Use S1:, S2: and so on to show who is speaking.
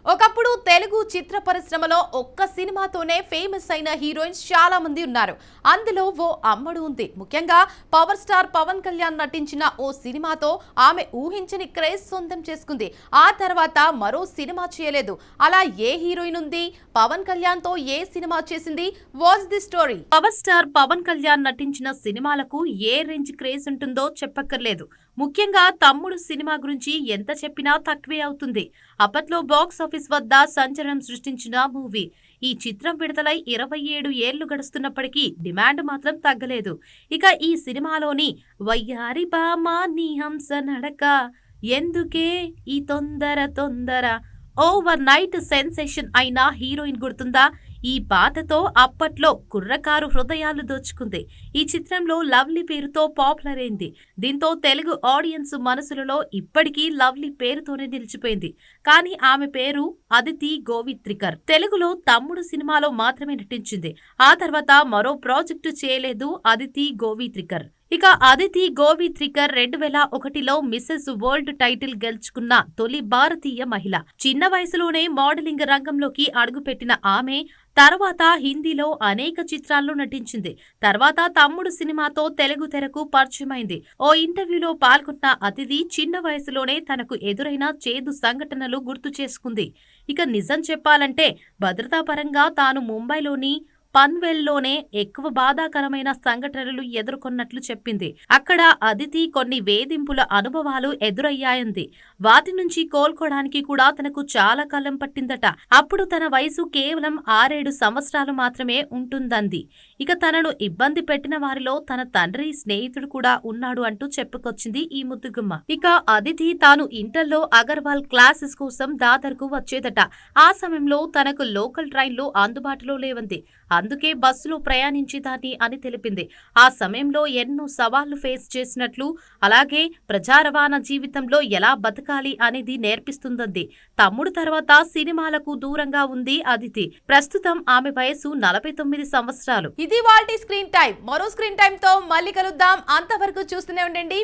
S1: ఒకప్పుడు తెలుగు చిత్ర పరిశ్రమలో ఒక్క సినిమాతోనే ఫేమస్ అయిన హీరోయిన్స్ చాలా మంది ఉన్నారు. అందులో ఓ అమ్మడు ఉంది. ముఖ్యంగా పవర్ స్టార్ పవన్ కళ్యాణ్ నటించిన ఓ సినిమాతో ఆమె ఊహించని క్రేజ్ సొంతం చేసుకుంది. ఆ తర్వాత మరో సినిమా చేయలేదు. అలా ఏ హీరోయిన్ ఉంది? పవన్ కళ్యాణ్ తో ఏ సినిమా చేసింది? What's the story? Power star Pawan Kalyan నటించిన సినిమాలకు ఏ రేంజ్ క్రేజ్ ఉంటుందో చెప్పక్కర్లేదు. ముఖ్యంగా తమ్ముడు సినిమా గురించి ఎంత చెప్పినా తక్కువే అవుతుంది. అప్పట్లో బాక్స్ ఆఫీస్ వద్ద సంచలనం సృష్టించిన మూవీ. ఈ చిత్రం విడుదలై 27 ఏళ్లు గడుస్తున్నప్పటికీ డిమాండ్ మాత్రం తగ్గలేదు. ఇక ఈ సినిమాలోని వయ్యారి బామా నీ హంస నడక, ఎందుకే ఈ తొందర తొందర ఓవర్ నైట్ సెన్సేషన్ అయిన హీరోయిన్ గుర్తుందా? ఈ పాటతో అప్పట్లో కుర్రకారు హృదయాలు దోచుకుంది. ఈ చిత్రంలో లవ్లీ పేరుతో పాపులర్ అయింది. దీంతో తెలుగు ఆడియన్స్ మనసులలో ఇప్పటికీ లవ్లీ పేరుతోనే నిలిచిపోయింది. కానీ ఆమె పేరు అదితి గోవిత్రికర్. తెలుగులో తమ్ముడు సినిమాలో మాత్రమే నటించింది. ఆ తర్వాత మరో ప్రాజెక్టు చేయలేదు అదితి గోవిత్రికర్. ఇక Aditi Gowitrikar 2001లో Mrs world title గెలుచుకున్న తొలి భారతీయ మహిళ. చిన్న వయసులోనే మోడలింగ్ రంగంలోకి అడుగుపెట్టిన ఆమె తర్వాత హిందీలో అనేక చిత్రాల్లో నటించింది. తర్వాత తమ్ముడు సినిమాతో తెలుగు తెరకు పరిచయమైంది. ఓ ఇంటర్వ్యూలో పాల్గొన్న అతిథి చిన్న వయసులోనే తనకు ఎదురైన చేదు సంఘటనలు గుర్తు చేసుకుంది. ఇక నిజం చెప్పాలంటే భద్రతాపరంగా తాను ముంబైలోని పన్వేల్లోనే ఎక్కువ బాధాకరమైన సంఘటనలు ఎదుర్కొన్నట్లు చెప్పింది. అక్కడ అదితి కొన్ని వేధింపుల అనుభవాలు ఎదురయ్యాయంది. వాటి నుంచి కోలుకోవడానికి కూడా తనకు చాలా కాలం పట్టిందట. అప్పుడు తన వయసు కేవలం 6-7 సంవత్సరాలు మాత్రమే ఉంటుందంది. ఇక తనను ఇబ్బంది పెట్టిన వారిలో తన తండ్రి స్నేహితుడు కూడా ఉన్నాడు అంటూ చెప్పుకొచ్చింది ఈ ముద్దుగుమ్మ. ఇక అదితి తాను ఇంటర్లో అగర్వాల్ క్లాసెస్ కోసం దాదర్కు వచ్చేదట. ఆ సమయంలో తనకు లోకల్ ట్రైన్లు అందుబాటులో లేవంది. అందుకే బస్సులో ప్రయాణించేదాన్ని అని తెలిపింది. ఆ సమయంలో ఎన్నో సవాళ్లు ఫేస్ చేసినట్లు, అలాగే ప్రజా రవాణా జీవితంలో ఎలా బతకాలి అనేది నేర్పిస్తుందంది. తమ్ముడు తర్వాత సినిమాలకు దూరంగా ఉంది అదితి. ప్రస్తుతం ఆమె వయసు 49 సంవత్సరాలు. ఇది వాల్టీ స్క్రీన్ టైం. మరో స్క్రీన్ టైం తో మళ్ళీ కలుద్దాం. అంతవరకు చూస్తూనే ఉండండి